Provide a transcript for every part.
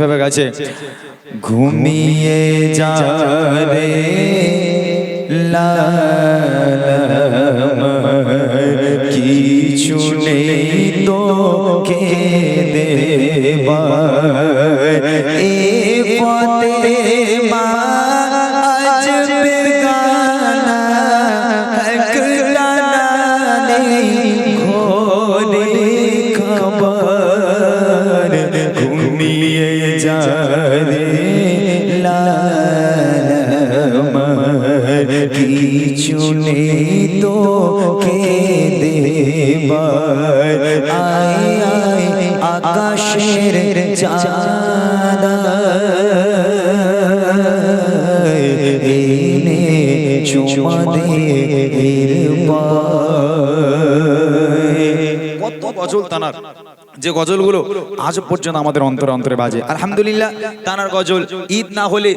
ভাবে গেছে ঘুমিয়ে যা রে কিছু নেই তো কে দেবা এ পথে মা আজ বেগানা একলা নেই ঘোরে খবর ঘুমিয়ে যা রে কিছু নেই তো কে দেবার আয় আয় আকাশের চাঁদ এনে চুমা দে কত গজল তানার যে গজলগুলো আজ পর্যন্ত আমাদের অন্তরে অন্তরে বাজে। আলহামদুলিল্লাহ তানার গজল ঈদ না হলে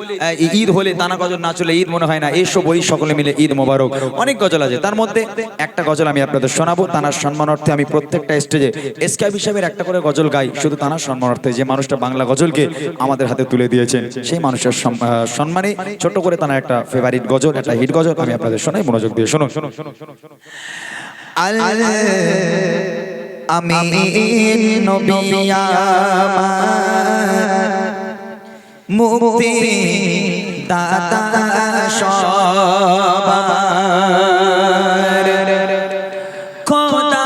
ঈদ হলে তানা গজল না চলে ঈদ মনে হয় না। এসো বই সকলে মিলে ঈদ মোবারক অনেক গজল আছে, তার মধ্যে একটা গজল আমি আপনাদের শোনাবো। তানার সম্মানার্থে আমি প্রত্যেকটা স্টেজে এসকেপ হিসাবে একটা করে গজল গাই শুধু তানার সম্মানার্থে। যে মানুষটা বাংলা গজলকে আমাদের হাতে তুলে দিয়েছেন সেই মানুষের সম্মানে ছোট করে তানার একটা ফেভারিট গজল, একটা হিট গজল আমি আপনাদের শোনাই, মনোযোগ দিয়ে শুনুন। আমি নবী আমার মুক্তি দাতা সবার খোদা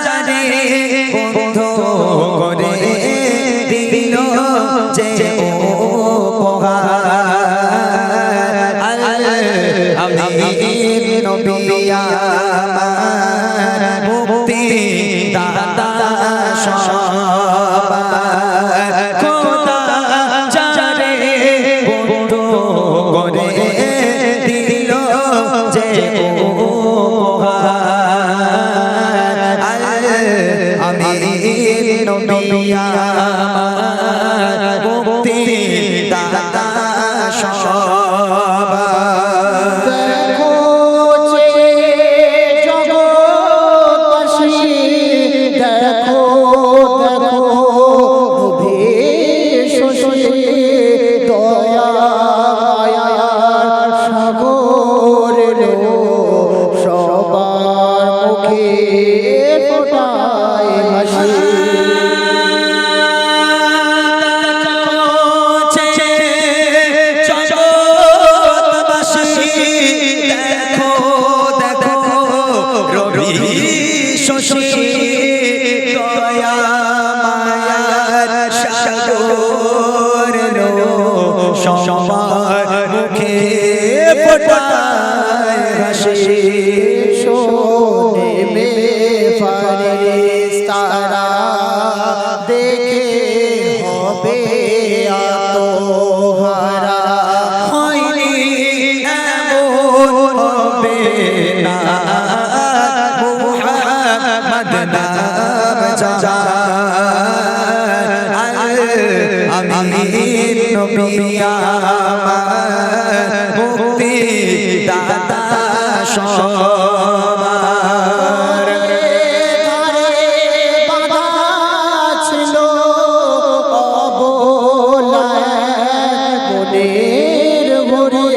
জানে বন্ধ করে দিল যে উপহার আমি নবী আমার মুক্তি দাতা সবার খোদা জানে বন্ধ করে দিল যে উপহার আমি নবী আমার মুক্তি দাতা সবার মুক্তি দাতা সবার বাধা ছিল অবলা মনের ঘরে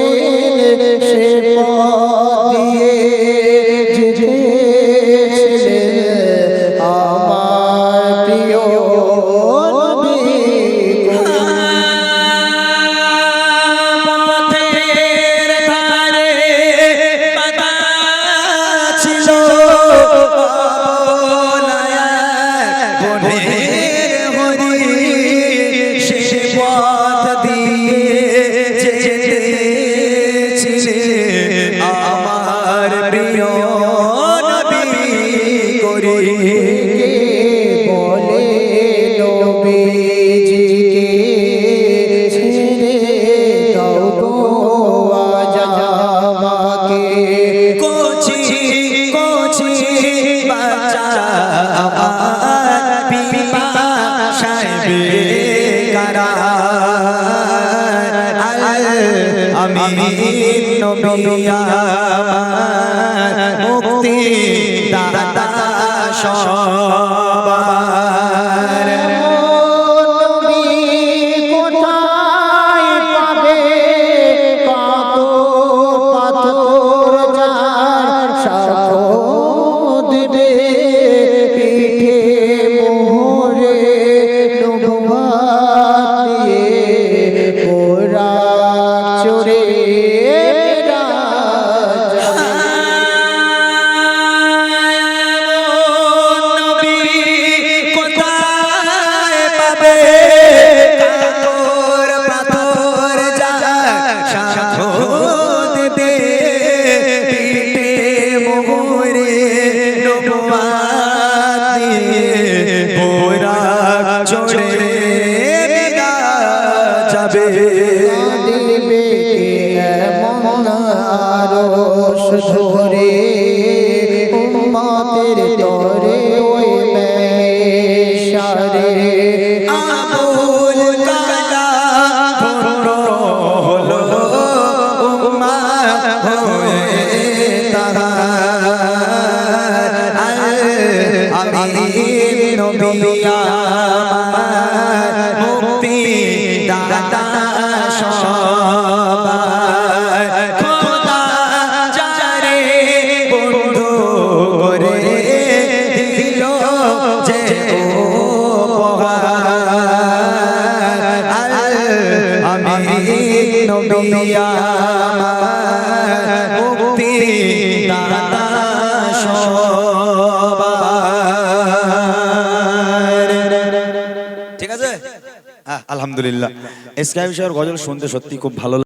সে পথ দিয়ে আমার প্রিয় আমি নবী আমার মুক্তি দাতা সবার নবী যাবে দিবে এমন আরশ ধরে উম্মতের তরে ওই মেশারে আবুল কালাম হলো উম্মত হয়ে তাহার আমি নবী আমার মুক্তি দাতা সবার খোদা যারে বন্ধু করে দিল যে উপহার আমি নবী আমার মুক্তি দাতা সবার। ঠিক আছে, আলহামদুলিল্লাহ। এসকে বিষয়ের গজল শুনতে সত্যি খুব ভালো লাগে।